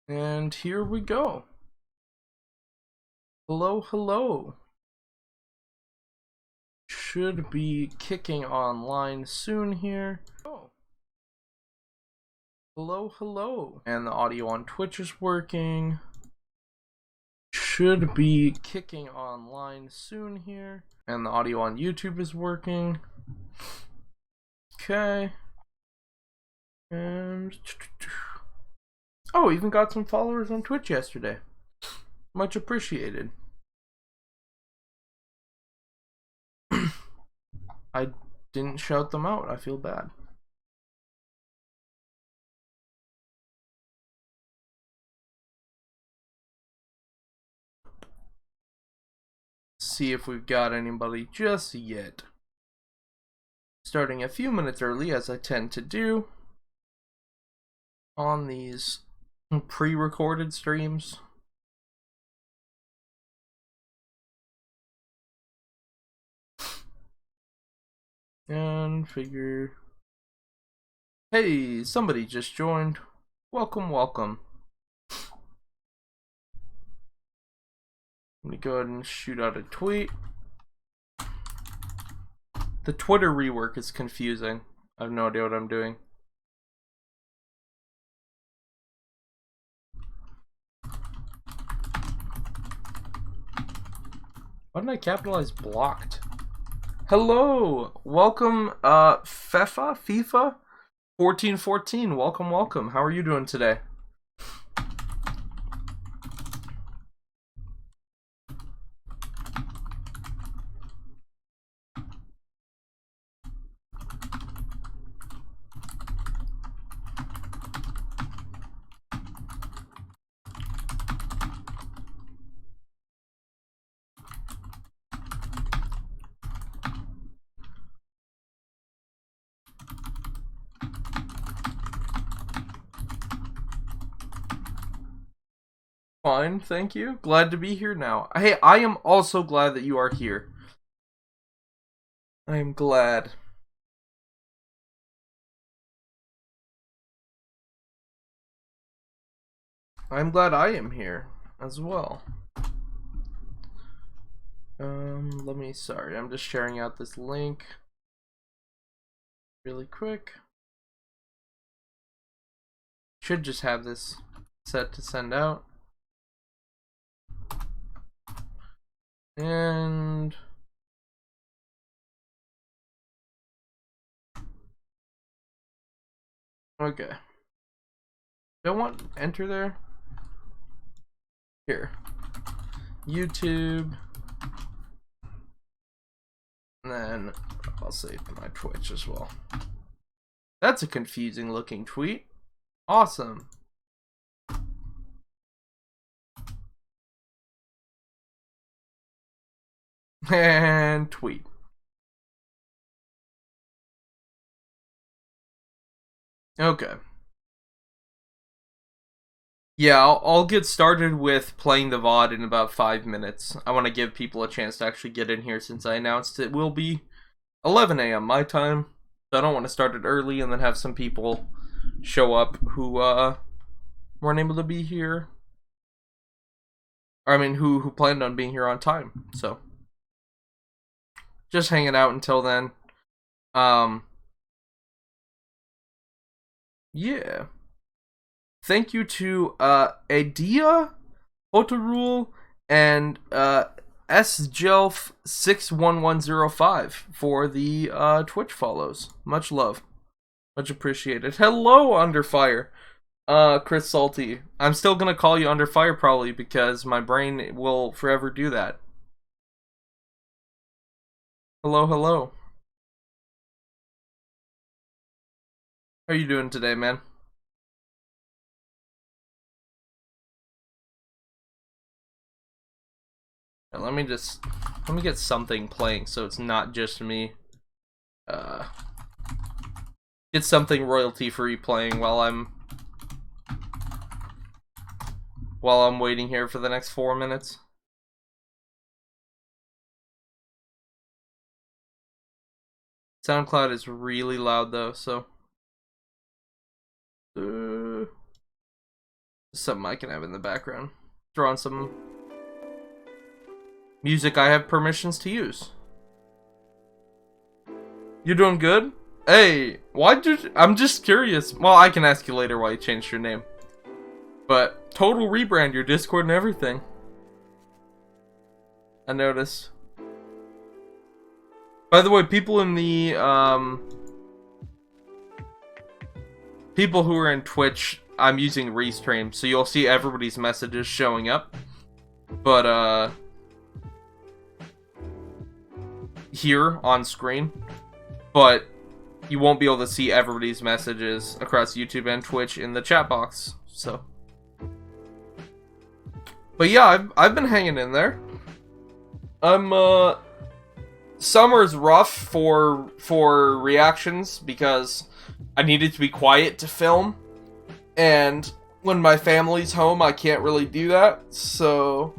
And here we go. Hello, hello. Should be kicking online soon here. Oh. Hello, hello. And the audio on Twitch is working. Should be kicking online soon here. And the audio on YouTube is working. Okay. And oh, even got some followers on Twitch yesterday. Much appreciated. I didn't shout them out. I feel bad. See if we've got anybody just yet. Starting a few minutes early, as I tend to do on these pre-recorded streams. And figure, hey, somebody just joined. Welcome, welcome. Let me go ahead and shoot out a tweet. The Twitter rework is confusing. I have no idea what I'm doing. Why didn't I capitalize blocked? Hello, welcome, FIFA 1414. Welcome, welcome. How are you doing today? Fine, thank you. Glad to be here now. Hey, I am also glad that you are here. I am glad. I'm glad I am here as well. Sorry, I'm just sharing out this link really quick. Should just have this set to send out. And okay. Don't want enter there. Here. YouTube. And then I'll save my Twitch as well. That's a confusing looking tweet. Awesome. And tweet. Okay. Yeah, I'll get started with playing the VOD in about 5 minutes. I want to give people a chance to actually get in here since I announced it will be 11 a.m. my time. So I don't want to start it early and then have some people show up who weren't able to be here. I mean, who planned on being here on time. So just hanging out until then. Yeah. Thank you to Adia, Otarul, and SJelf61105 for the Twitch follows. Much love. Much appreciated. Hello, Under Fire. Chris Salty. I'm still gonna call you Under Fire probably because my brain will forever do that. Hello, hello. How are you doing today, man? Let me get something playing so it's not just me. Get something royalty free playing while I'm waiting here for the next 4 minutes. SoundCloud is really loud though, so Something I can have in the background. Throw on some music I have permissions to use. You doing good? Hey, why'd you... I'm just curious. Well, I can ask you later why you changed your name. But, total rebrand, your Discord and everything. I noticed. By the way, people in the, people who are in Twitch, I'm using Restream, so you'll see everybody's messages showing up. But, here on screen. But you won't be able to see everybody's messages across YouTube and Twitch in the chat box, so. But yeah, I've been hanging in there. Summer's rough for reactions because I needed to be quiet to film, and when my family's home, I can't really do that, so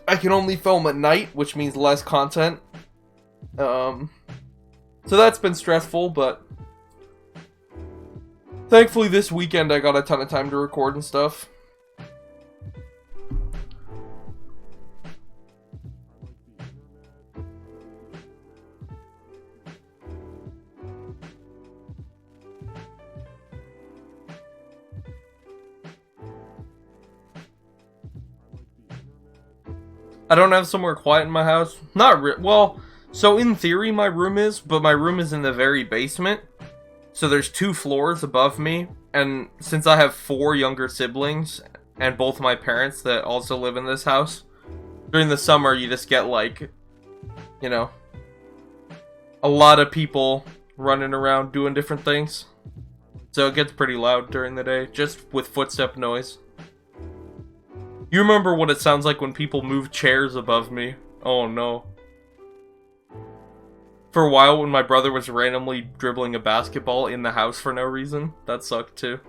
I can only film at night, which means less content. So that's been stressful, but thankfully this weekend I got a ton of time to record and stuff. I don't have somewhere quiet in my house. Well, so in theory my room is, but my room is in the very basement. So there's 2 floors above me, and since I have 4 younger siblings, and both my parents that also live in this house, during the summer you just get like, you know, a lot of people running around doing different things. So it gets pretty loud during the day, just with footstep noise. You remember what it sounds like when people move chairs above me? Oh no. For a while when my brother was randomly dribbling a basketball in the house for no reason, that sucked too.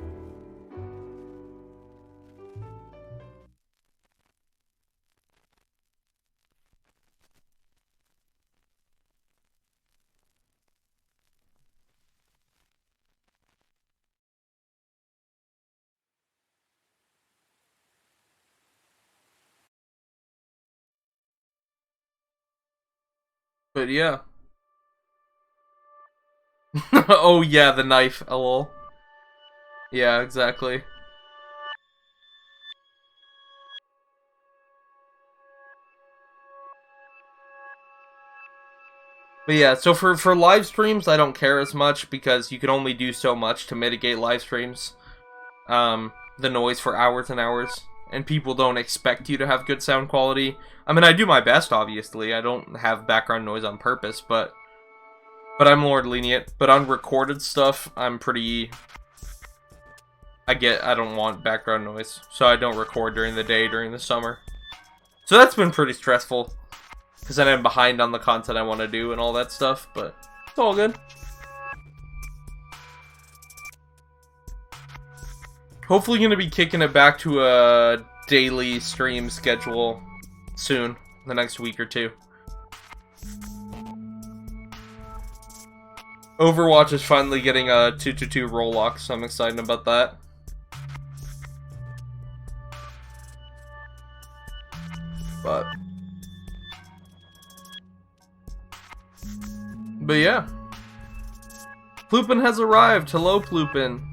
But yeah. Oh yeah, the knife, lol. Yeah, exactly. But yeah, so for live streams, I don't care as much because you can only do so much to mitigate live streams. The noise for hours and hours. And people don't expect you to have good sound quality. I mean, I do my best, obviously. I don't have background noise on purpose, but I'm more lenient. But on recorded stuff, I'm pretty... I don't want background noise, so I don't record during the day during the summer. So that's been pretty stressful, because then I'm behind on the content I want to do and all that stuff, but it's all good. Hopefully going to be kicking it back to a daily stream schedule soon, the next week or 2. Overwatch is finally getting a 2-2-2 roll lock, so I'm excited about that. But yeah. Plupin has arrived. Hello, Plupin.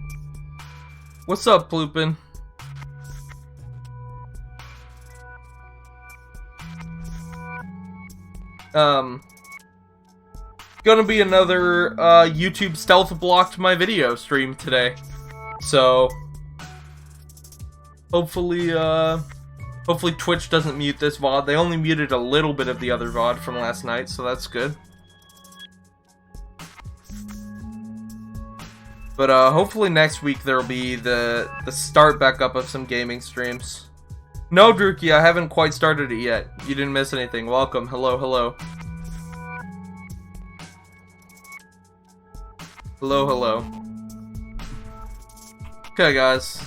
What's up, Plupin? Gonna be another YouTube stealth blocked my video stream today. So hopefully hopefully Twitch doesn't mute this VOD. They only muted a little bit of the other VOD from last night, so that's good. But hopefully next week there'll be the start back up of some gaming streams. No, Druki, I haven't quite started it yet. You didn't miss anything. Welcome. Hello, hello. Hello, hello. Okay, guys.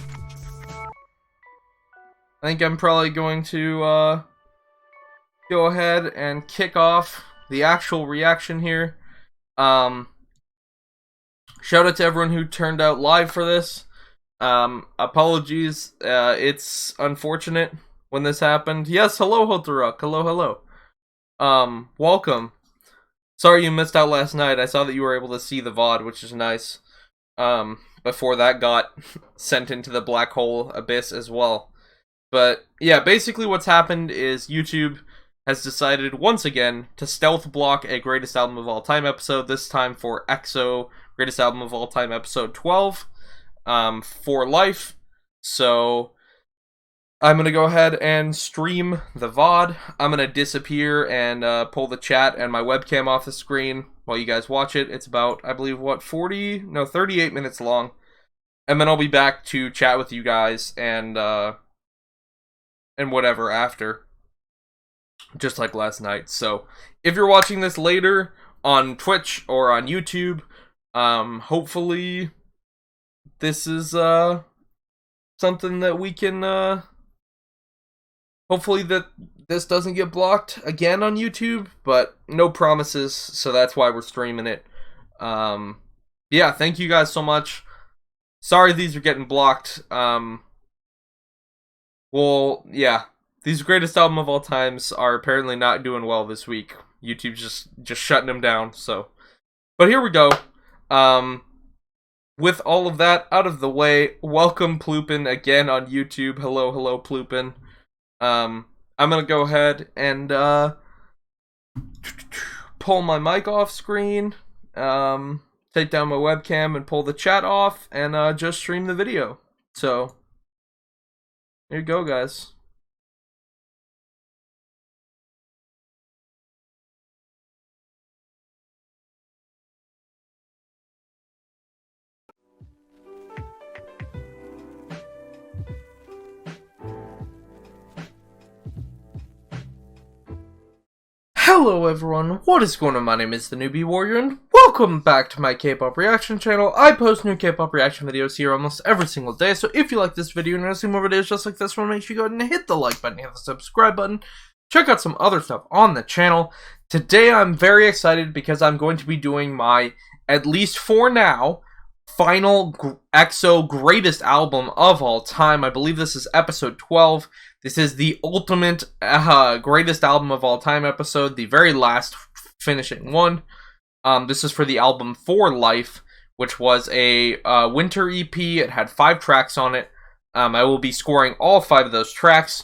I think I'm probably going to go ahead and kick off the actual reaction here. Shout out to everyone who turned out live for this. Apologies. It's unfortunate when this happened. Yes, hello, Hotaruk. Hello. Welcome. Sorry you missed out last night. I saw that you were able to see the VOD, which is nice. Before that got sent into the black hole abyss as well. But yeah, basically what's happened is YouTube has decided once again to stealth block a greatest album of all time episode, this time for EXO greatest album of all time episode 12, for life. So I'm going to go ahead and stream the VOD. I'm going to disappear and pull the chat and my webcam off the screen while you guys watch it. It's about, I believe, 38 minutes long. And then I'll be back to chat with you guys and whatever after. Just like last night. So if you're watching this later on Twitch or on YouTube, hopefully this is something that we can hopefully that this doesn't get blocked again on YouTube, but no promises, so that's why we're streaming it. Yeah, thank you guys so much. Sorry these are getting blocked. Well, yeah. These greatest album of all times are apparently not doing well this week. YouTube's just shutting them down, so. But here we go. With all of that out of the way, welcome Ploopin again on YouTube. Hello Ploopin. I'm gonna go ahead and pull my mic off screen, take down my webcam and pull the chat off, and just stream the video. So, here you go, guys. Hello everyone, what is going on? My name is the Newbie Warrior, and welcome back to my K-pop reaction channel. I post new K-pop reaction videos here almost every single day, so if you like this video and want to see more videos just like this one, make sure you go ahead and hit the like button, hit the subscribe button, check out some other stuff on the channel. Today I'm very excited because I'm going to be doing my, at least for now, final EXO greatest album of all time. I believe this is episode 12. This is the ultimate greatest album of all time episode, the very last finishing one. This is for the album For Life, which was a winter EP. It had 5 tracks on it. I will be scoring all 5 of those tracks.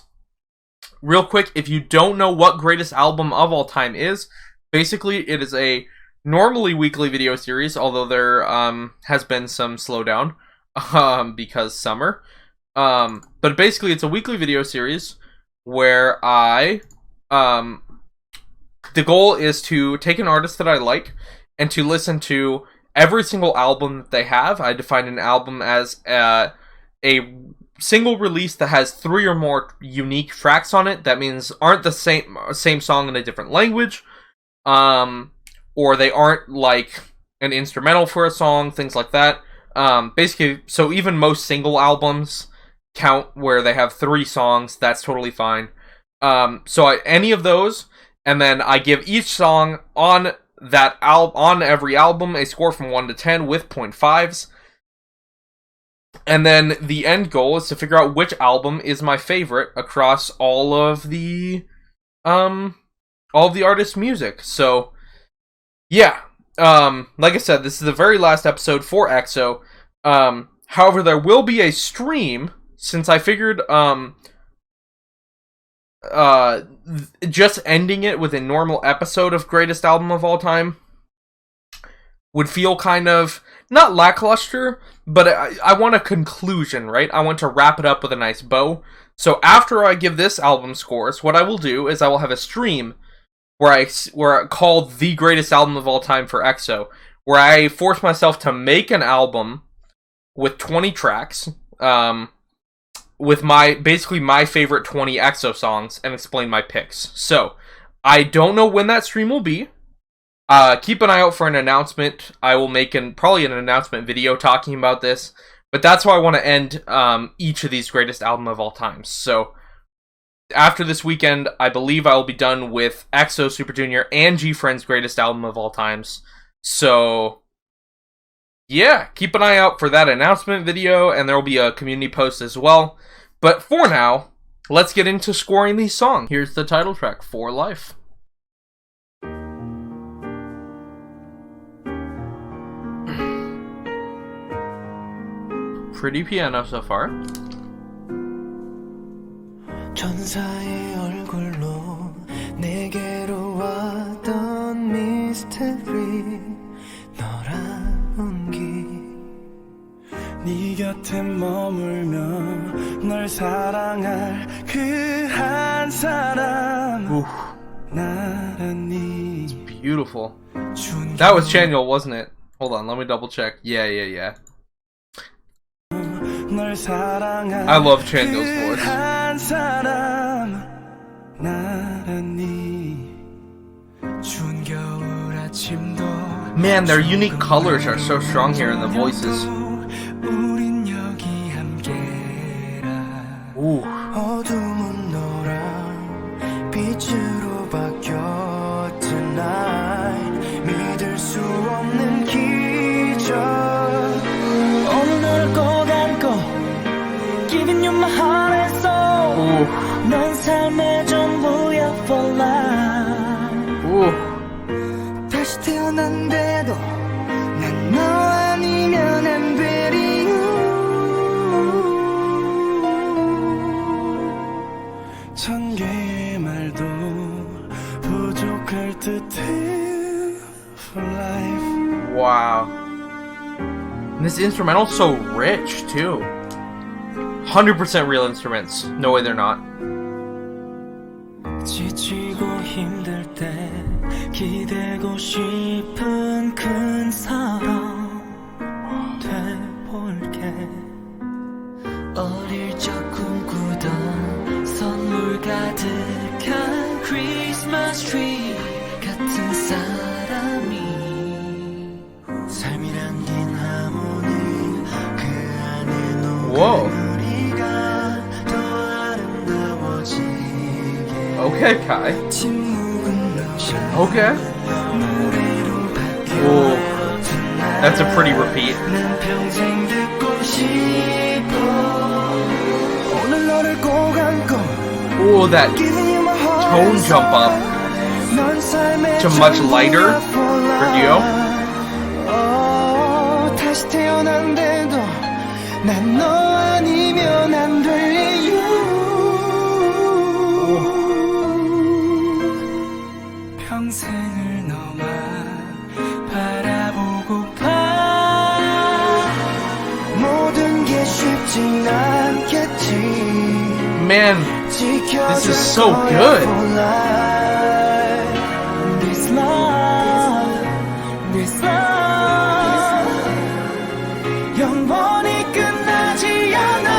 Real quick, if you don't know what greatest album of all time is, basically it is a normally weekly video series, although there has been some slowdown because summer. But basically it's a weekly video series where the goal is to take an artist that I like and to listen to every single album that they have. I define an album as a single release that has 3 or more unique tracks on it. That means aren't the same song in a different language, or they aren't like an instrumental for a song, things like that. Basically, so even most single albums count where they have 3 songs. That's totally fine. So any of those, and then I give each song on that on every album a score from 1 to 10 with 0.5s. And then the end goal is to figure out which album is my favorite across all of the artist's music. So yeah, like I said, this is the very last episode for EXO. However, there will be a stream, since I figured just ending it with a normal episode of Greatest Album of All Time would feel kind of, not lackluster, but I want a conclusion, right? I want to wrap it up with a nice bow. So after I give this album scores, what I will do is I will have a stream where I called the greatest album of all time for EXO, where I force myself to make an album with 20 tracks, with basically my favorite 20 EXO songs, and explain my picks. So, I don't know when that stream will be. Keep an eye out for an announcement. I will make probably an announcement video talking about this, but that's how I want to end each of these greatest album of all times. So, after this weekend, I believe I will be done with EXO, Super Junior, and G-Friend's greatest album of all times. So, yeah, keep an eye out for that announcement video, and there will be a community post as well. But for now, let's get into scoring these songs. Here's the title track, For Life. Pretty piano so far. 천사의 얼굴로 내게로 왔던 미스터리 너란 기 네 곁에 머물며 널 사랑할 그 한 사람 나란히. It's beautiful. That was Chaniel, wasn't it? Hold on, let me double check. Yeah. I love Chaniel's voice. Man, their unique colors are so strong here in the voices. Ooh. 넌 삶의 전부야 for life. 다시 태어난데도 난 너 아니면 안 되리. 천 개의 말도 부족할 듯해 for life. Wow. And this instrumental's so rich too. 100% real instruments. No way they're not. 지치고 힘들 때 기대고 싶은 큰 사람 돼볼게. 어릴 적 꿈꾸던 선물 가득한 크리스마스 트리 같은 사람이 삶이 담긴 하모니 그 안에 녹은 Okay, Kai. Okay. Ooh. That's a pretty repeat. Ooh, that tone jump up to much lighter for Dio. 평생을 너만 바라보고파. 모든 게 쉽진 않겠지. Man, this is so good. This love, this love 영원히 끝나지 않아.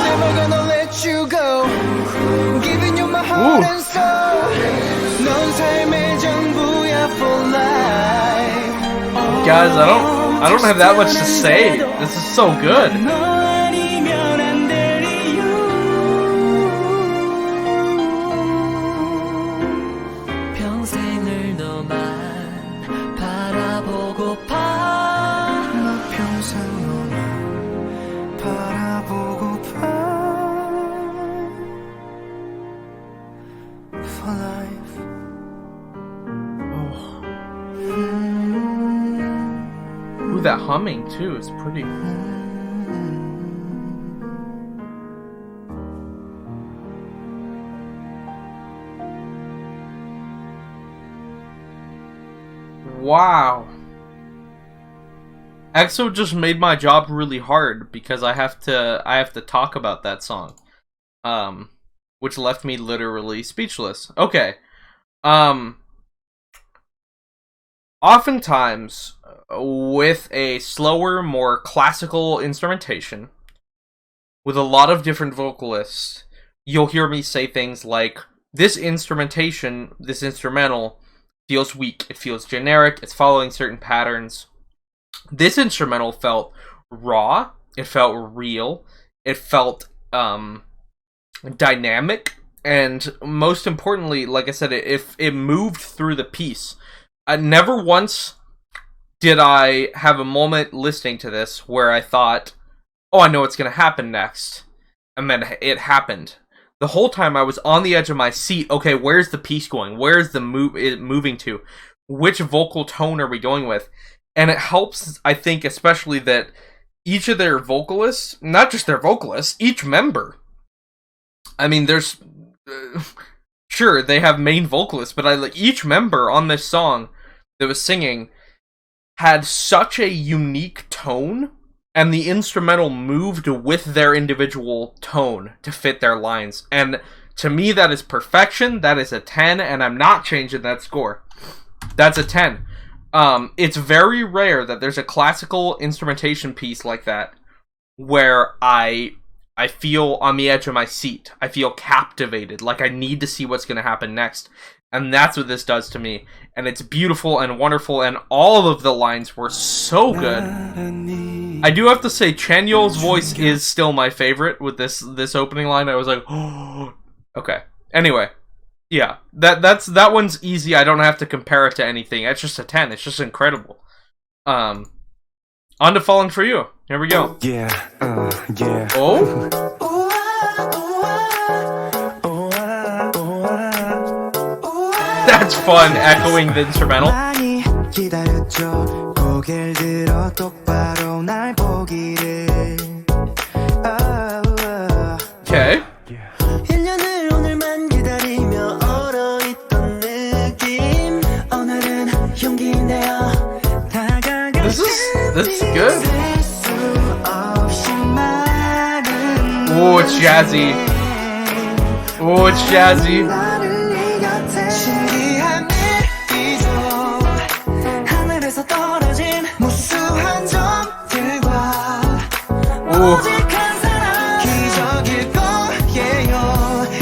Never gonna let you go. Giving you my heart and soul. 넌 삶의 전부야 for life. Guys, I don't have that much to say. This is so good. 평생을 너만 바라보고파. 나 평생 너만 바라보고파. For life. Ooh, that humming too is pretty. Wow. EXO just made my job really hard because I have to talk about that song. Which left me literally speechless. Okay. Oftentimes with a slower, more classical instrumentation with a lot of different vocalists, you'll hear me say things like, this instrumentation, this instrumental feels weak, it feels generic, it's following certain patterns. This instrumental felt raw, it felt real, it felt dynamic, and most importantly, like I said, it moved through the piece. Never once did I have a moment listening to this where I thought, oh, I know what's going to happen next. And then it happened. The whole time I was on the edge of my seat. Okay, where's the piece going? Where's the moving to? Which vocal tone are we going with? And it helps, I think, especially that each of their vocalists, not just their vocalists, each member. I mean, there's... sure, they have main vocalists, but each member on this song that was singing had such a unique tone, and the instrumental moved with their individual tone to fit their lines. And to me, that is perfection. That is a 10, and I'm not changing that score. That's a 10. It's very rare that there's a classical instrumentation piece like that where I feel on the edge of my seat. I feel captivated, like I need to see what's going to happen next. And that's what this does to me. And it's beautiful and wonderful, and all of the lines were so good. I do have to say, Chanyeol's voice is still my favorite with this opening line. I was like, oh, okay. Anyway, yeah, that one's easy. I don't have to compare it to anything. It's just a 10. It's just incredible. On to Falling For You. Here we go. Yeah, yeah. Oh? That's fun, echoing the instrumental. Okay. This is good. Oh, it's jazzy. Oh, it's jazzy.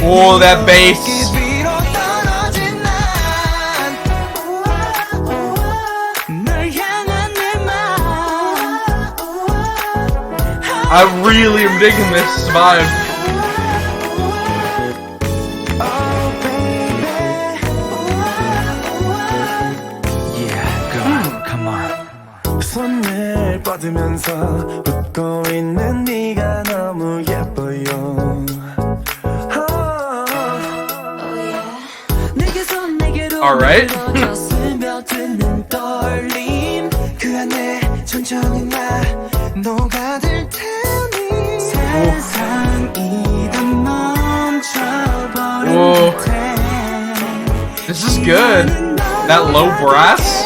Oh, that bass. I really am digging this vibe. Yeah, girl, come on. 손을 뻗으면서 웃고 있는 네가 너무 예뻐요. All right. Whoa. This is good. That low brass.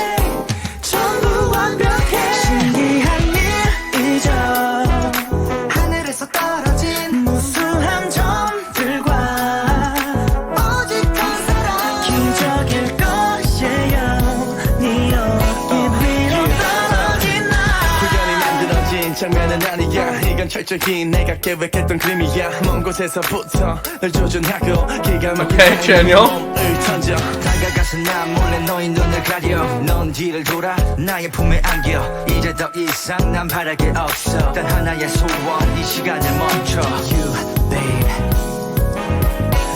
장면은 아니야 이건 철저히 내가 계획했던 그림이야 먼 곳에서부터 널 조준하고 기가 막히게 몸을 던져 다가가서 난 몰래 너의 눈을 가려 넌 뒤를 돌아 나의 품에 안겨 이제 더 이상 난 바랄 게 없어 단 하나의 소원 이 시간을 멈춰 You babe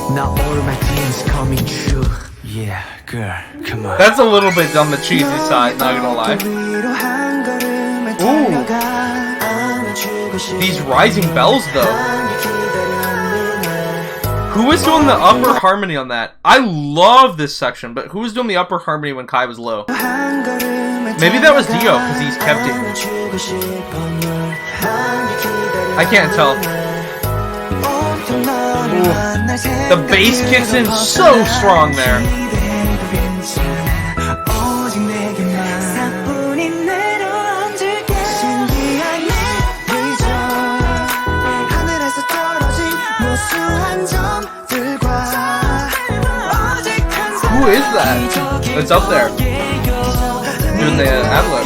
Now all my dreams coming true Yeah girl come on That's a little bit on the cheesy side, not gonna lie. Ooh. These rising bells, though. Who was doing the upper harmony on that? I love this section, but who was doing the upper harmony when Kai was low? Maybe that was Dio, because he's kept it. I can't tell. Ooh. The bass kicks in so strong there. Who is that? That's up there. Doing the ad-lib.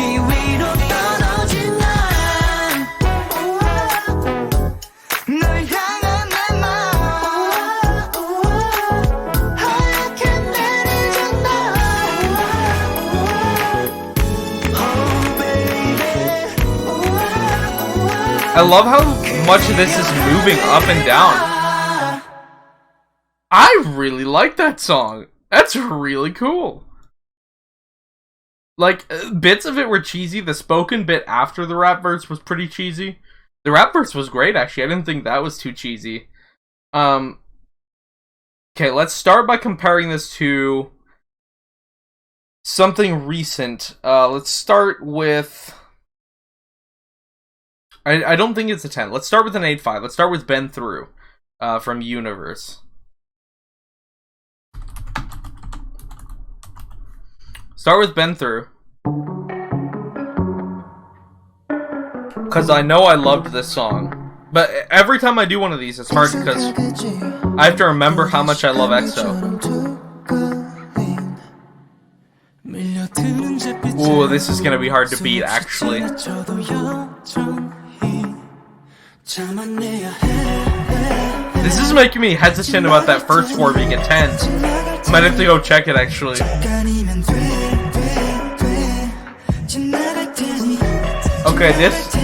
I love how much of this is moving up and down. I really like that song. That's really cool. Like, bits of it were cheesy. The spoken bit after the rap verse was pretty cheesy. The rap verse was great, actually. I didn't think that was too cheesy. Okay, let's start by comparing this to something recent. Let's start with... I don't think it's a 10. Let's start with an 8.5. Let's start with Been Through from Universe. Start with Been Through. Because I know I loved this song. But every time I do one of these, it's hard because I have to remember how much I love EXO. Ooh, this is gonna be hard to beat, actually. This is making me hesitant about that first score being a 10. Might have to go check it, actually. Okay, this...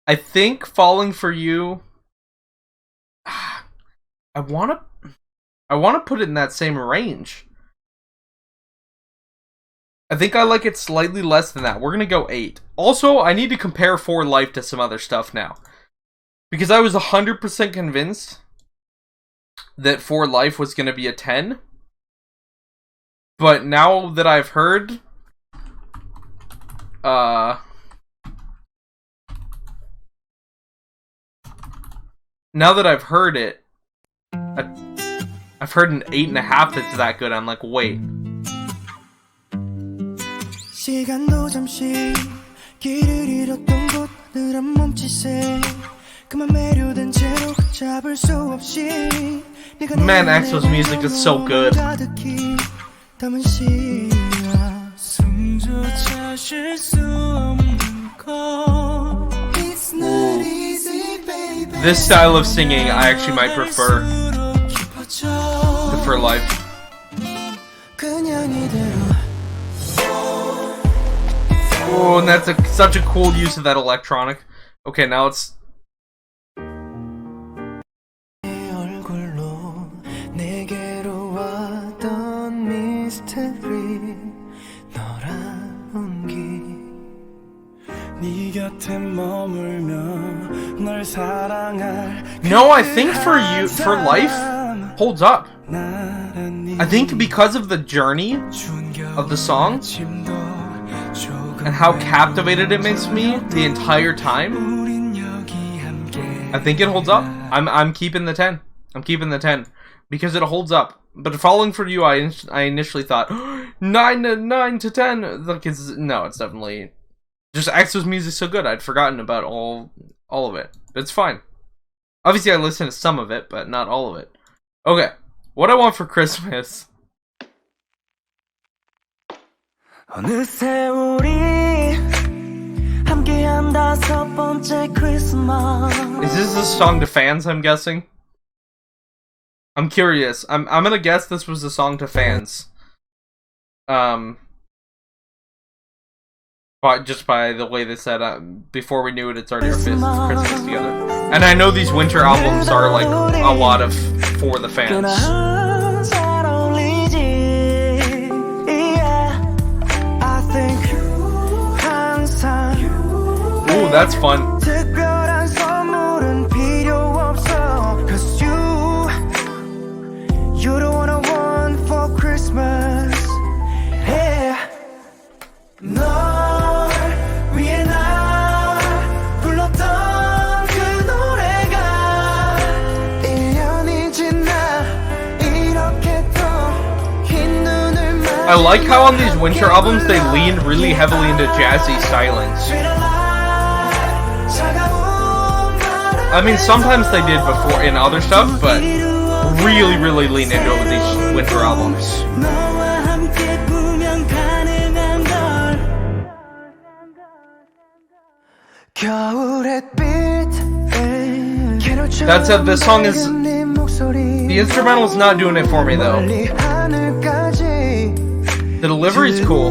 I think Falling For You... I wanna put it in that same range. I think I like it slightly less than that. We're gonna go 8. Also, I need to compare For Life to some other stuff now. Because I was 100% convinced that For Life was gonna be a 10. But now that I've heard... now that I've heard it, I've heard an 8.5 that's that good. I'm like, wait. Man, EXO's music is so good. This style of singing I actually might prefer to For Life. Oh, and that's such a cool use of that electronic. Okay, now it's... No, I think For Life holds up. I think because of the journey of the song and how captivated it makes me the entire time, I think it holds up. I'm keeping the 10. I'm keeping the 10 because it holds up. But Falling For You, I initially thought 9 to 10. Like no, it's definitely just EXO's music's so good. I'd forgotten about all of it. It's fine. Obviously, I listened to some of it, but not all of it. Okay, what I want for Christmas. Is this a song to fans, I'm guessing? I'm curious. I'm gonna guess this was a song to fans. But just by the way they said, before we knew it, it's already our 5th Christmas together. And I know these winter albums are like a lot of for the fans. Ooh, that's fun. I like how on these winter albums they lean really heavily into jazzy stylings. I mean, sometimes they did before in other stuff, but really lean into it with these winter albums. That said, this song is... the instrumental's not doing it for me, though. The delivery's cool.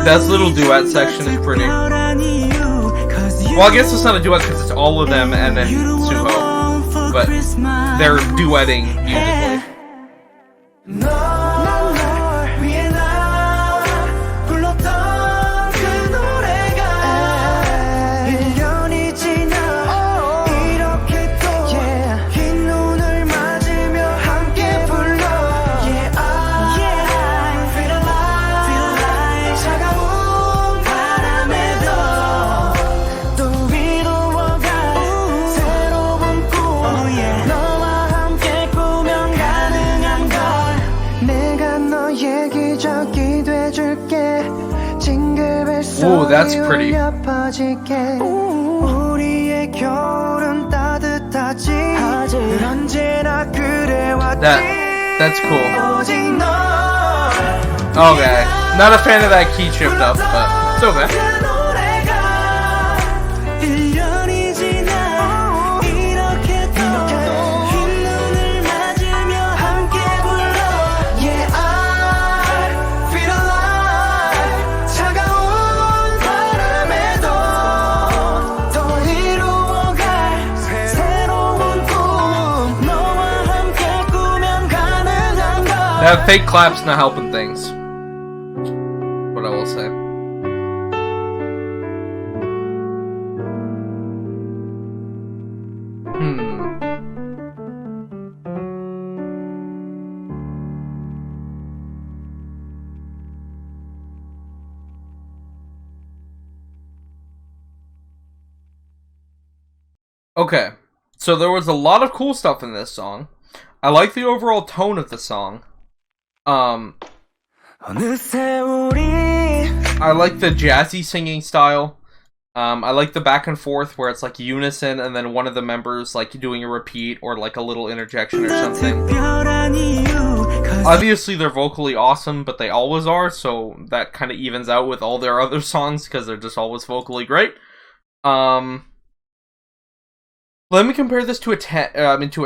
That little duet section is pretty. Well, I guess it's not a duet because it's all of them and then Suho, but they're duetting musically. Ooh, that's pretty. That's cool. Okay, not a fan of that key shift up, but it's okay. That fake clap's not helping things. What I will say. Okay, so there was a lot of cool stuff in this song. I like the overall tone of the song. I like the jazzy singing style. I like the back and forth where it's like unison and then one of the members like doing a repeat or like a little interjection or something. Obviously they're vocally awesome, but they always are, so that kind of evens out with all their other songs because they're just always vocally great. Let me compare this to a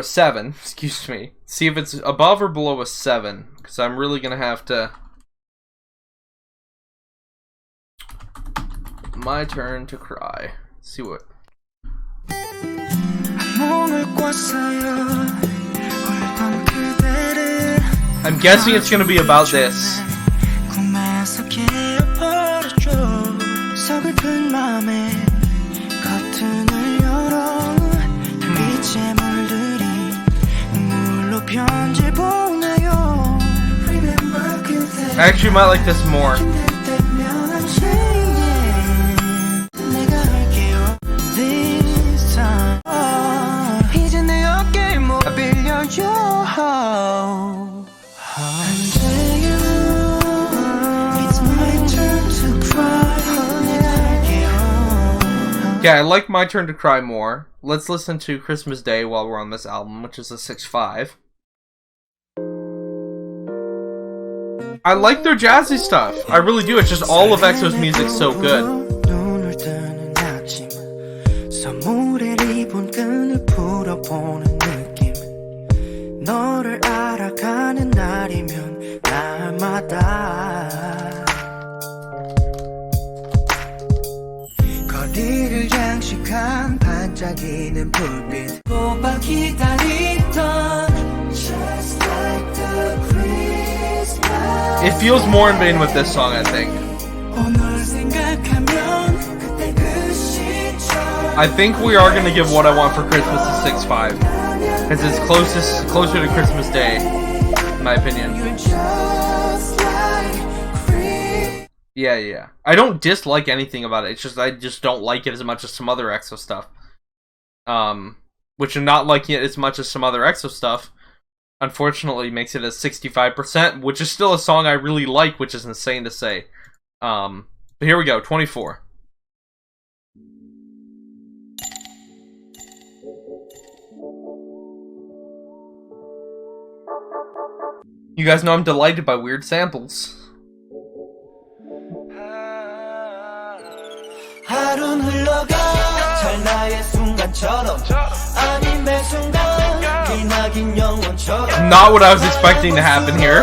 7, excuse me. See if it's above or below a 7, because I'm really gonna have to. My turn to cry. Let's see what. I'm guessing it's gonna be about this. I actually might like this more. Yeah, I like My Turn to Cry more. Let's listen to Christmas Day while we're on this album, which is a 6.5. I like their jazzy stuff. I really do. It's just all of EXO's music's so good. It feels more in vain with this song, I think. I think we are going to give What I Want for Christmas a 6.5. Because it's closer to Christmas Day, in my opinion. Yeah. I don't dislike anything about it. It's just I just don't like it as much as some other EXO stuff. Which I'm not liking it as much as some other EXO stuff, unfortunately makes it a 65%, which is still a song I really like, which is insane to say. But here we go, 24. You guys know I'm delighted by weird samples. 하루는 흘러가 찰나의 순간처럼 아니면 Not what I was expecting to happen here.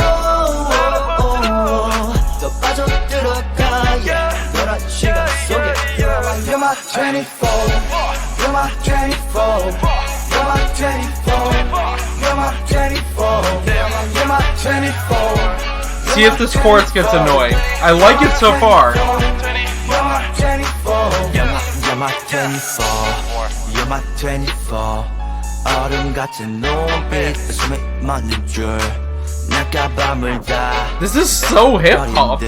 You're my 24, you're my 24, you're my 24, you're my 24, you're my 24. See if this chorus gets annoying. I like it so far. You're my 24, you're my 24, you're my 24. 얼음 같은 눈빛 숨이 멎는 줄 내가 밤을 다. This is so hip hop.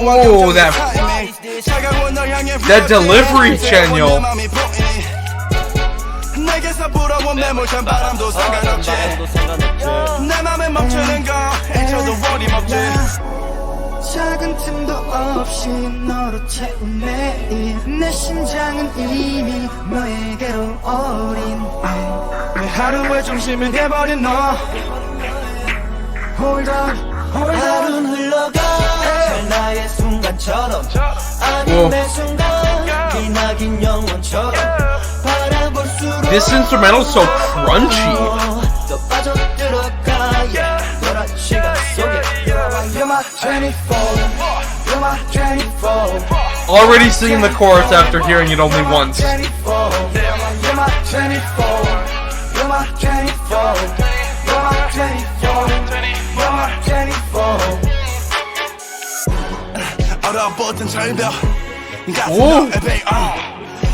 Oh, that delivery, Chanyeol. 작은 틈도 없이 너로 채운 매일 내 심장은 이미 너에게로 어린 내 하루의 중심이 돼버린 너 Hold on, hold on 하루는 흘러가 찰나의 순간처럼 아닌 매 순간 기나긴 영원처럼 바라볼수록 This instrumental is so crunchy. 또 빠져들어가 너란 시간 속에 You're my 24, you're my 24. Already singing the chorus after hearing it only once. You're my 24, you're my 24, you're my 24, you're my 24. 얼어붙은 절벽 가슴 너의 배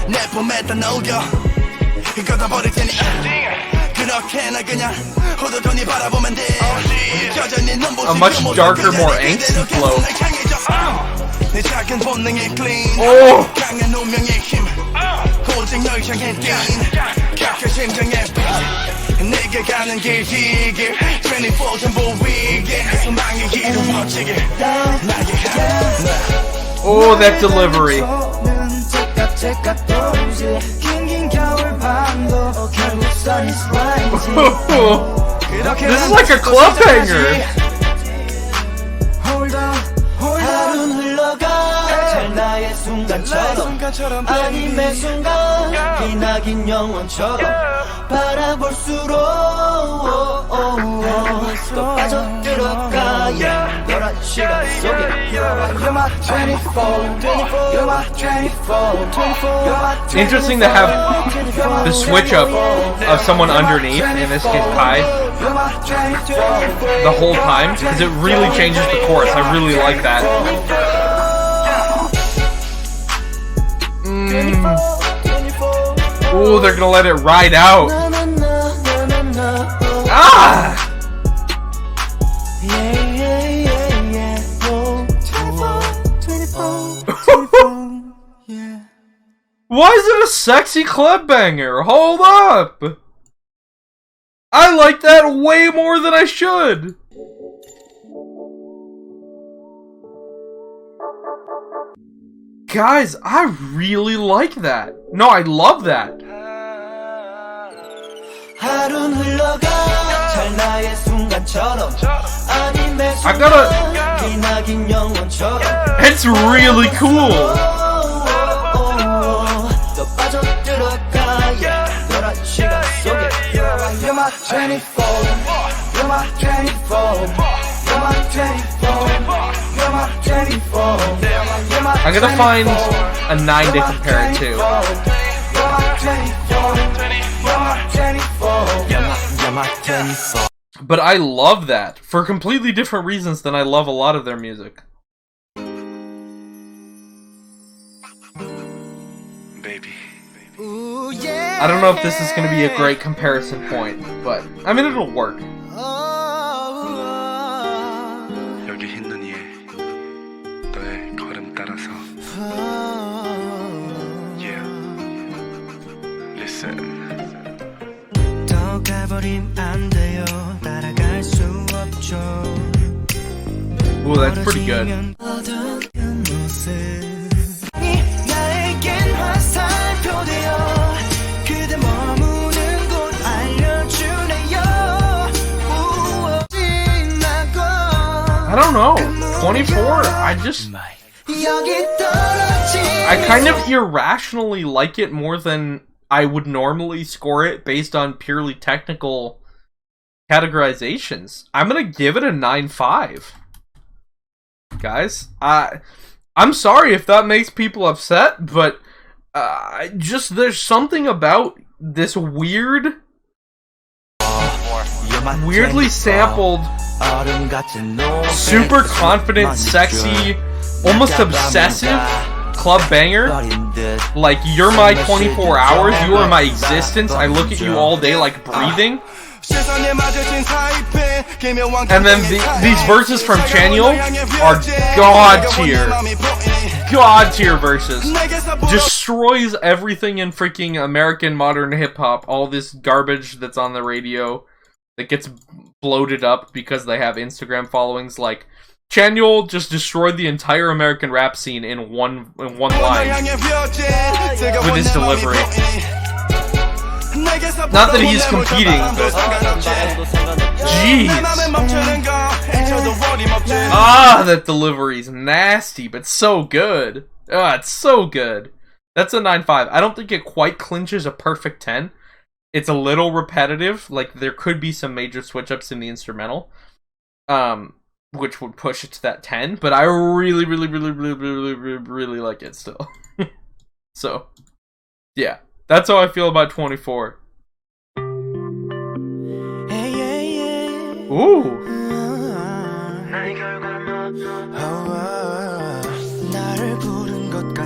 내 품에다 녹여 걷어버릴 테니 그렇게 나 그냥 호도돈이 바라보면 돼 A much darker, more angsty flow. 내 작은 본능의 clean Oh. 강한 운명의 힘 오직 널 향해 뛴 각각 심장의 beat 내가 가는 길 이 길 24 전부 위에 소망의 길을 멋지게 나게 해 Oh, that delivery. This is like a cliffhanger. 하루는 흘러가 찰나의 순간처럼 아닌 매 순간 기나긴 영원처럼 바라볼수록 또 빠져들어가 너란 시간 속에 You're my 24, you're my 24, you're my 24. Interesting to have the switch up of someone underneath, in this case Kai, the whole time, because it really changes the chorus. I really like that. Oh, they're gonna let it ride out. Ah! Why is it a sexy club banger? Hold up! I like that way more than I should! Guys, I really like that. No, I love that. I gotta... It's really cool. You're my 24, you're my 24, you're my 24, you're my 24. I'm gonna find a 9 to compare it to. But I love that, for completely different reasons than I love a lot of their music. I don't know if this is going to be a great comparison point, but I mean it'll work. 여기 흰 눈 위에 너의 걸음 따라서 Yeah Listen 더 가버림 안 돼요 따라갈 수 없죠 Ooh, that's pretty good. I don't know. 24? I just... I kind of irrationally like it more than I would normally score it based on purely technical categorizations. I'm gonna give it a 9.5. Guys, I'm sorry if that makes people upset, but just there's something about this weirdly sampled, super confident, sexy, almost obsessive club banger. Like, you're my 24 hours, you are my existence, I look at you all day like breathing. And then these verses from Chanyeol are god tier verses. Destroys everything in freaking American modern hip hop. All this garbage that's on the radio that gets bloated up because they have Instagram followings. Like, Chanyeol just destroyed the entire American rap scene in one line with his delivery. Not that he's competing, but jeez. That delivery's nasty, but so good. It's so good. That's a 9.5. I don't think it quite clinches a perfect 10. It's a little repetitive. Like, there could be some major switch-ups in the instrumental, which would push it to that 10. But I really like it still. So, yeah. That's how I feel about 24. Ooh.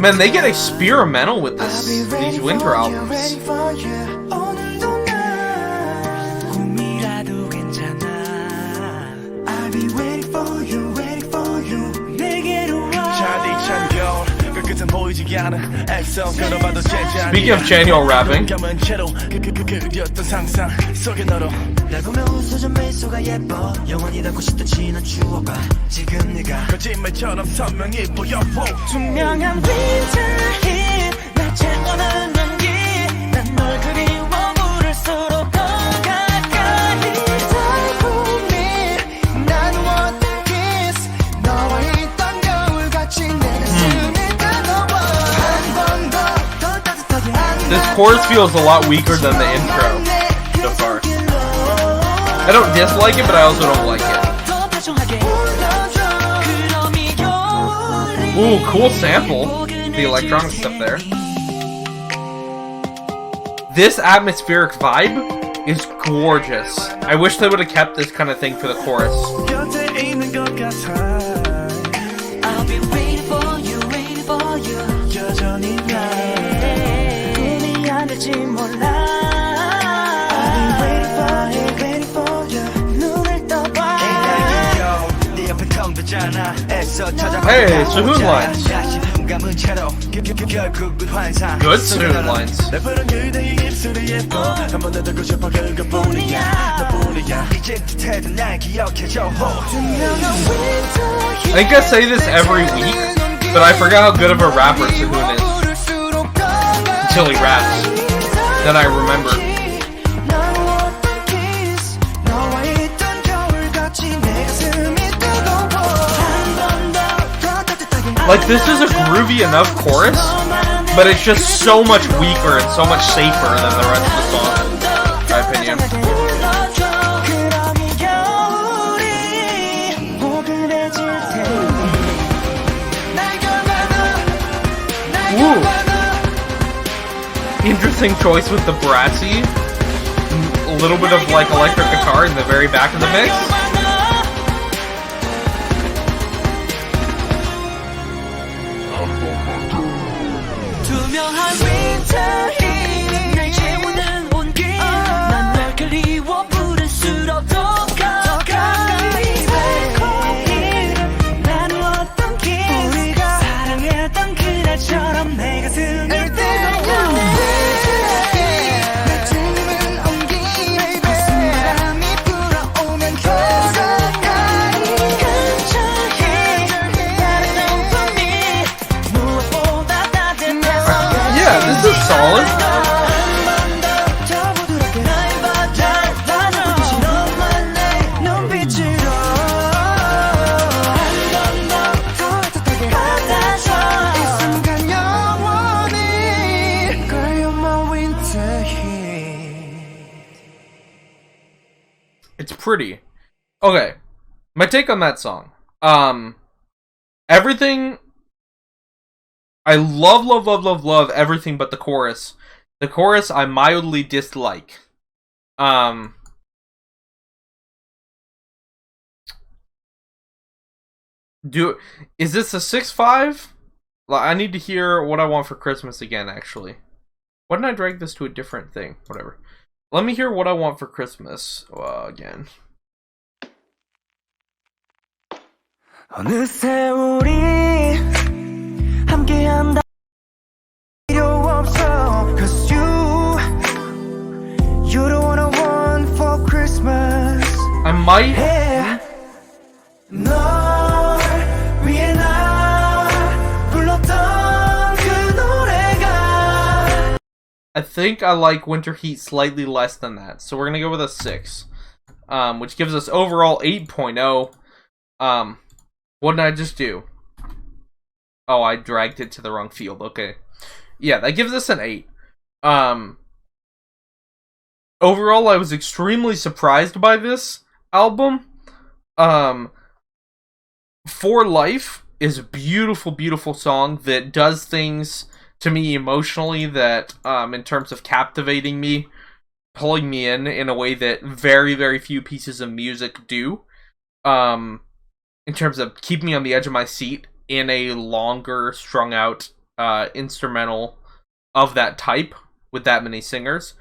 Man, they get experimental with these winter albums. Speaking of Chanyeol rapping, this chorus feels a lot weaker than the intro so far. I don't dislike it, but I also don't like it. Ooh, cool sample. The electronic stuff there. This atmospheric vibe is gorgeous. I wish they would have kept this kind of thing for the chorus. Hey, Suhoon lines. Good Suhoon lines. I think I say this every week, but I forgot how good of a rapper Suhoon is until he raps. Then I remember. Like, this is a groovy enough chorus, but it's just so much weaker and so much safer than the rest of the song, in my opinion. Ooh. Interesting choice with the brassy. A little bit of, like, electric guitar in the very back of the mix. This is solid. pretty. Okay, my take on that song. Everything. I love everything but the chorus. The chorus I mildly dislike. Is this a 6-5? I need to hear What I Want for Christmas again, actually. Why didn't I drag this to a different thing? Whatever. Let me hear What I Want for Christmas again. 어느새 우리 함께한다 필요 없어 Cause you don't wanna want for Christmas I might 널 위해 나 불렀던 그 노래가 I think I like Winter Heat slightly less than that, so we're gonna go with a 6, which gives us overall 8.0. What did I just do? Oh, I dragged it to the wrong field. Okay, yeah, that gives us an 8. Overall, I was extremely surprised by this album. For Life is a beautiful song that does things to me emotionally that, in terms of captivating me, pulling me in a way that very few pieces of music do. In terms of keeping me on the edge of my seat in a longer, strung out instrumental of that type with that many singers.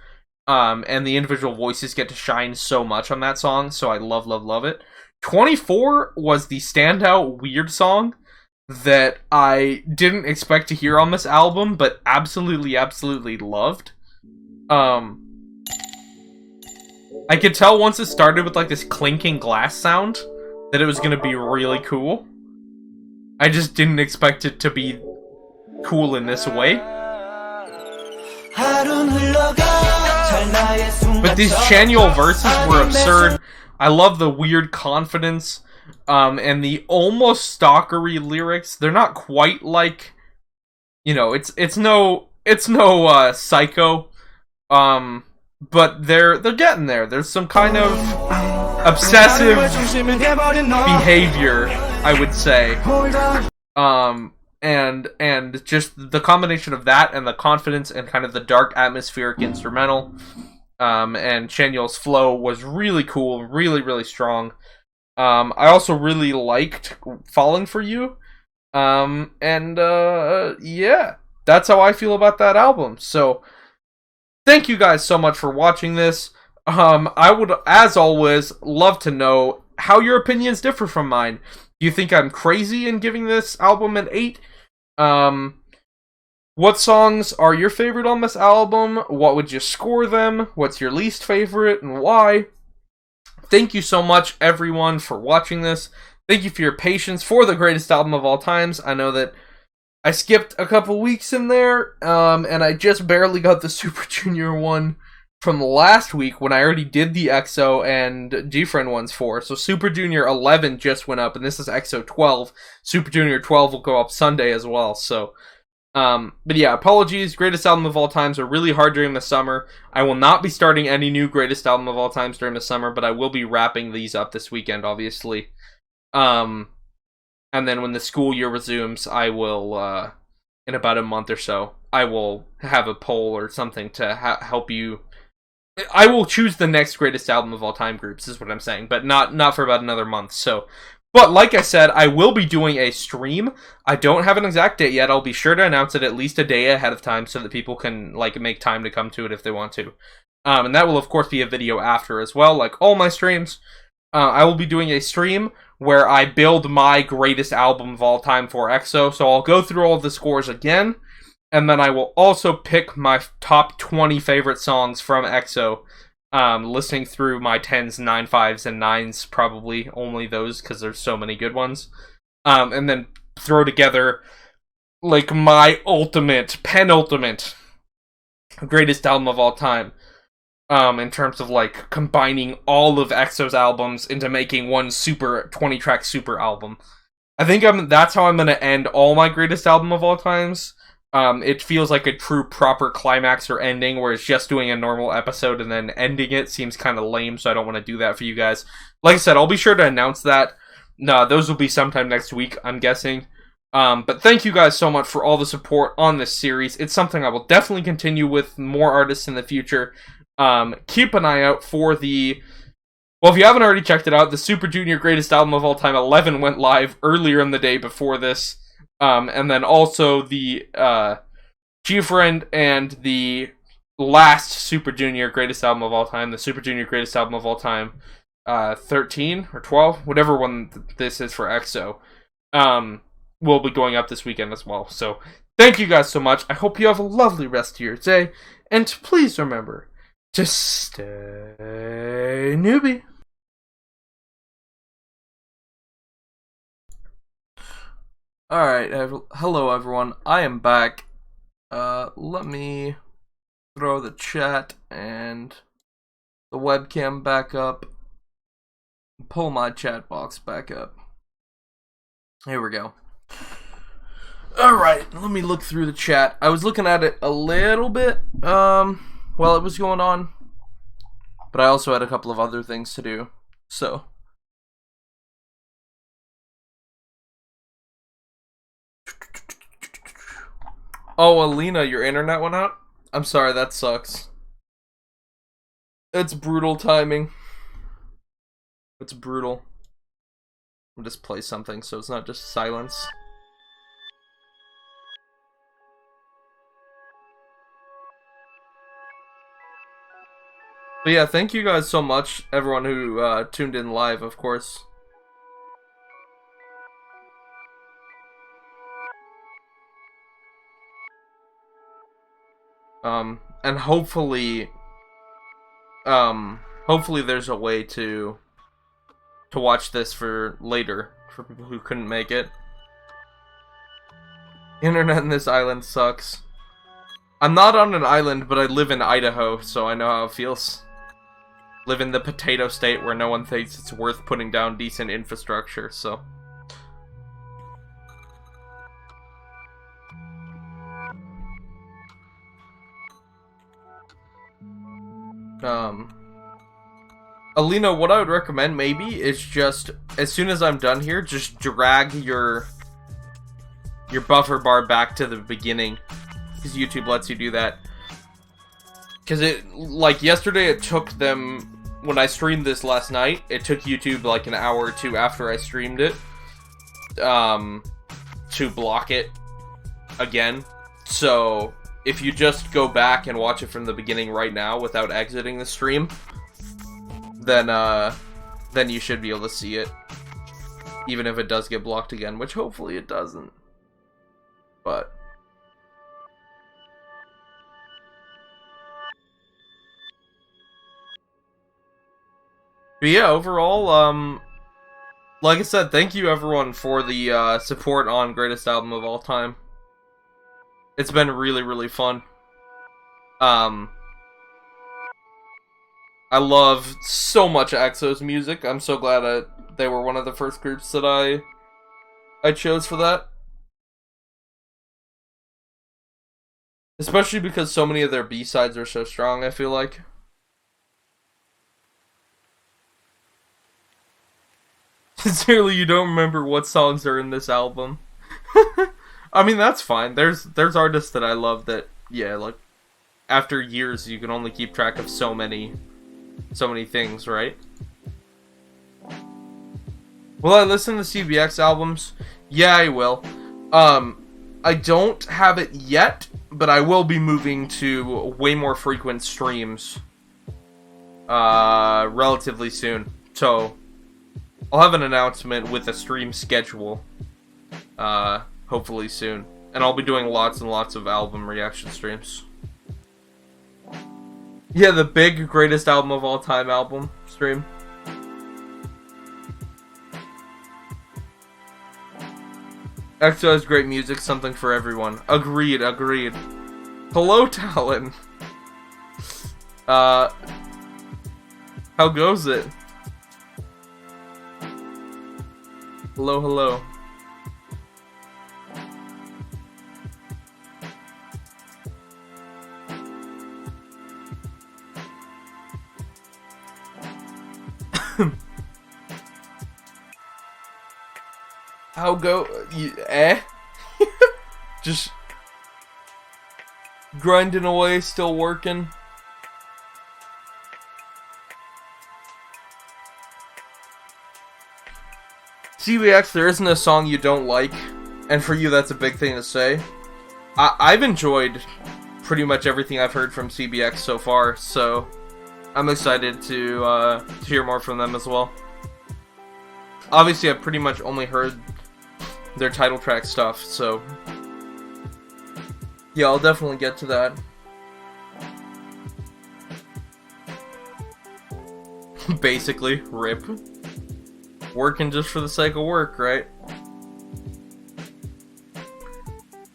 And the individual voices get to shine so much on that song, so I love it. 24 was the standout weird song that I didn't expect to hear on this album, but absolutely loved. I could tell once it started with like this clinking glass sound that it was going to be really cool. I just didn't expect it to be cool in this way. But these Chanyeol verses were absurd. I love the weird confidence, and the almost stalkery lyrics. They're not quite like, you know, it's no Psycho, but they're getting there. There's some kind of obsessive behavior, I would say. And just the combination of that and the confidence and kind of the dark atmospheric instrumental, and Chanyeol's flow was really cool, really strong. I also really liked Falling For You. Yeah, that's how I feel about that album. So, thank you guys so much for watching this. I would, as always, love to know how your opinions differ from mine. Do you think I'm crazy in giving this album an 8? What songs are your favorite on this album? What would you score them? What's your least favorite and why? Thank you so much, everyone, for watching this. Thank you for your patience for the greatest album of all times. I know that I skipped a couple weeks in there, and I just barely got the Super Junior one from last week when I already did the EXO and GFriend ones for. So Super Junior 11 just went up, and this is EXO 12. Super Junior 12 will go up Sunday as well. So, but yeah, apologies. Greatest album of all times are really hard during the summer. I will not be starting any new greatest album of all times during the summer, but I will be wrapping these up this weekend, obviously. And then when the school year resumes, I will, in about a month or so, I will have a poll or something to help you. I will choose the next greatest album of all time groups, is what I'm saying, but not for about another month. So, but like I said, I will be doing a stream. I don't have an exact date yet. I'll be sure to announce it at least a day ahead of time so that people can like make time to come to it if they want to. And that will of course be a video after as well, like all my streams. I will be doing a stream where I build my greatest album of all time for EXO. So I'll go through all of the scores again. And then I will also pick my top 20 favorite songs from EXO, listening through my 10s, 9, 5s, and 9s, probably only those, because there's so many good ones. And then throw together, like, my penultimate greatest album of all time, in terms of, like, combining all of EXO's albums into making one 20-track super album. I think that's how I'm going to end all my greatest album of all times. It feels like a true proper climax or ending, where it's just doing a normal episode and then ending it seems kind of lame, so I don't want to do that for you guys. Like I said, I'll be sure to announce that. No, those will be sometime next week, I'm guessing. But thank you guys so much for all the support on this series. It's something I will definitely continue with more artists in the future. Keep an eye out for the... Well, if you haven't already checked it out, the Super Junior Greatest Album of All Time 11 went live earlier in the day before this. And then also the G-Friend and the last Super Junior Greatest Album of All Time, the Super Junior Greatest Album of All Time 13 or 12, whatever one this is for EXO, will be going up this weekend as well. So thank you guys so much. I hope you have a lovely rest of your day. And please remember to stay newbie. Alright, hello everyone, I am back. Let me throw the chat and the webcam back up. Pull my chat box back up. Here we go. Alright, let me look through the chat. I was looking at it a little bit, while it was going on. But I also had a couple of other things to do, so... Oh, Alina, your internet went out? I'm sorry, that sucks. It's brutal timing. It's brutal. I'll just play something so it's not just silence. But yeah, thank you guys so much, everyone who tuned in live, of course. And hopefully there's a way to watch this for later, for people who couldn't make it. Internet in this island sucks. I'm not on an island, but I live in Idaho, so I know how it feels. Live in the potato state where no one thinks it's worth putting down decent infrastructure, so... Alina, what I would recommend maybe is just, as soon as I'm done here, just drag your buffer bar back to the beginning, because YouTube lets you do that. Because like yesterday it took them, when I streamed this last night, it took YouTube like an hour or two after I streamed it, to block it again. So... if you just go back and watch it from the beginning right now without exiting the stream, then you should be able to see it, even if it does get blocked again, which hopefully it doesn't. But yeah, overall, like I said, thank you everyone for the support on Greatest Album of All Time. It's been really, really fun. I love so much EXO's music. I'm so glad they were one of the first groups that I chose for that. Especially because so many of their B-sides are so strong, I feel like. Sincerely, you don't remember what songs are in this album. I mean, that's fine. There's artists that I love that, yeah, like, after years, you can only keep track of so many things, right? Will I listen to CBX albums? Yeah, I will. I don't have it yet, but I will be moving to way more frequent streams, relatively soon. So, I'll have an announcement with a stream schedule, hopefully soon. And I'll be doing lots and lots of album reaction streams. Yeah, the big greatest album of all time album stream. EXO has great music, something for everyone. Agreed, agreed. Hello, Talon. How goes it? Hello, hello. How go? Just grinding away, still working. CBX, there isn't a song you don't like, and for you that's a big thing to say. I've enjoyed pretty much everything I've heard from CBX so far, so I'm excited to hear more from them as well. Obviously, I've pretty much only heard their title track stuff, so yeah, I'll definitely get to that. Basically, rip. Working just for the sake of work, right?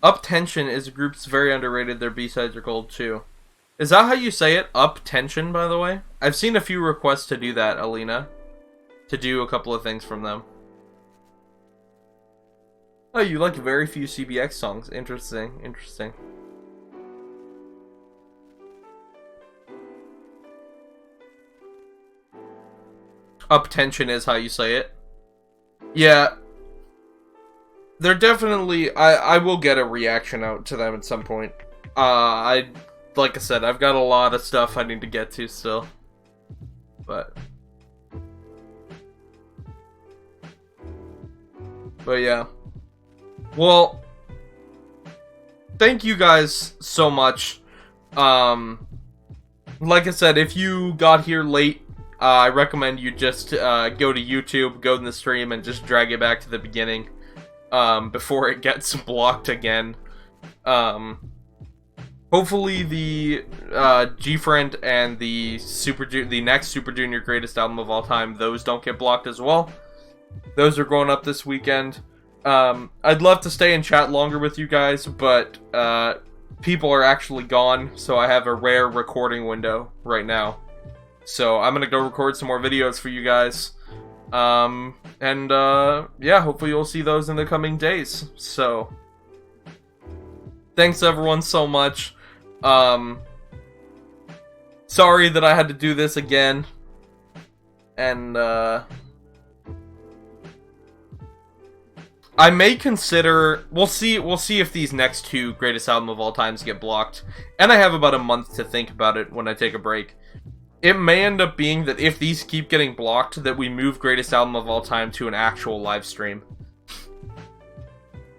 Up Tension is a group that's very underrated. Their B-sides are gold too. Is that how you say it? Up Tension, by the way? I've seen a few requests to do that, Alina. To do a couple of things from them. Oh, you like very few CBX songs. Interesting, interesting. Up Tension is how you say it. Yeah. They're definitely... I will get a reaction out to them at some point. Like I said, I've got a lot of stuff I need to get to still. But yeah. Well, thank you guys so much. Like I said, if you got here late, I recommend you just go to YouTube, go in the stream, and just drag it back to the beginning before it gets blocked again. Hopefully the G-Friend and the next Super Junior Greatest Album of All Time, those don't get blocked as well. Those are going up this weekend. I'd love to stay and chat longer with you guys, but people are actually gone, so I have a rare recording window right now. So I'm gonna go record some more videos for you guys. Yeah, hopefully you'll see those in the coming days. So thanks everyone so much. Sorry that I had to do this again. And I may consider... We'll see if these next two Greatest Album of All Times get blocked. And I have about a month to think about it when I take a break. It may end up being that if these keep getting blocked, that we move Greatest Album of All Time to an actual live stream.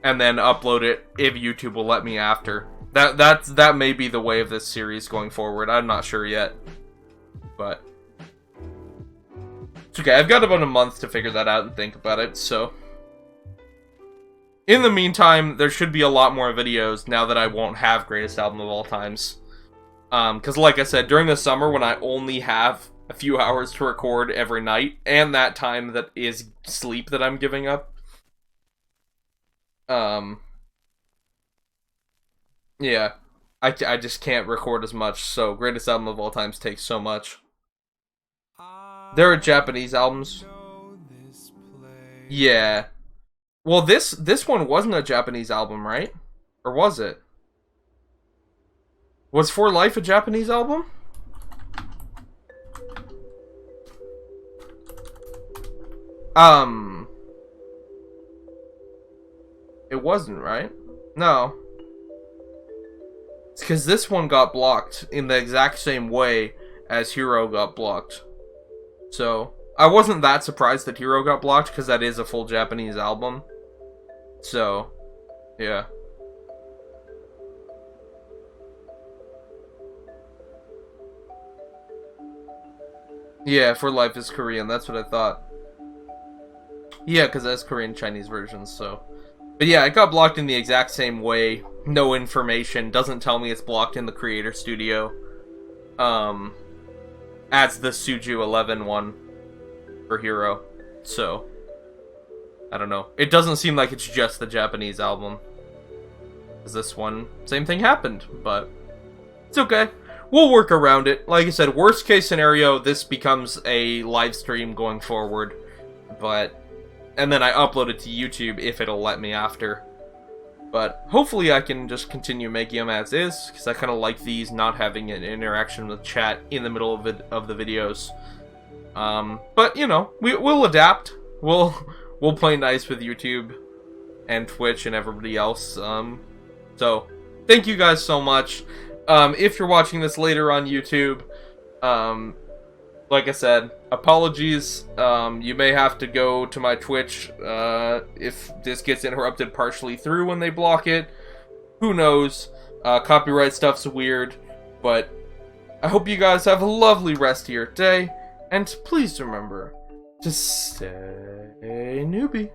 And then upload it if YouTube will let me after. That may be the way of this series going forward. I'm not sure yet. But it's okay. I've got about a month to figure that out and think about it, so... In the meantime, there should be a lot more videos now that I won't have Greatest Album of All Times. Because like I said, during the summer when I only have a few hours to record every night, and that time that is sleep that I'm giving up, yeah, I just can't record as much, so Greatest Album of All Times takes so much. There are Japanese albums. Yeah. Well, this one wasn't a Japanese album, right? Or was it? Was For Life a Japanese album? It wasn't, right? No. It's because this one got blocked in the exact same way as Hero got blocked. So, I wasn't that surprised that Hero got blocked, because that is a full Japanese album. So, yeah. Yeah, For Life is Korean, that's what I thought. Yeah, because that's Korean Chinese versions, so... But yeah, it got blocked in the exact same way. No information, doesn't tell me it's blocked in the Creator Studio. As the Suju 11 one for Hero. So, I don't know. It doesn't seem like it's just the Japanese album. Because this one, same thing happened, but it's okay. We'll work around it. Like I said, worst case scenario, this becomes a live stream going forward. And then I upload it to YouTube if it'll let me after. But hopefully I can just continue making them as is, because I kind of like these not having an interaction with chat in the middle of the videos. But you know, we'll adapt. We'll play nice with YouTube and Twitch and everybody else. So thank you guys so much. If you're watching this later on YouTube, like I said, apologies. You may have to go to my Twitch if this gets interrupted partially through when they block it. Who knows? Copyright stuff's weird, but I hope you guys have a lovely rest of your day, and please remember to stay newbie.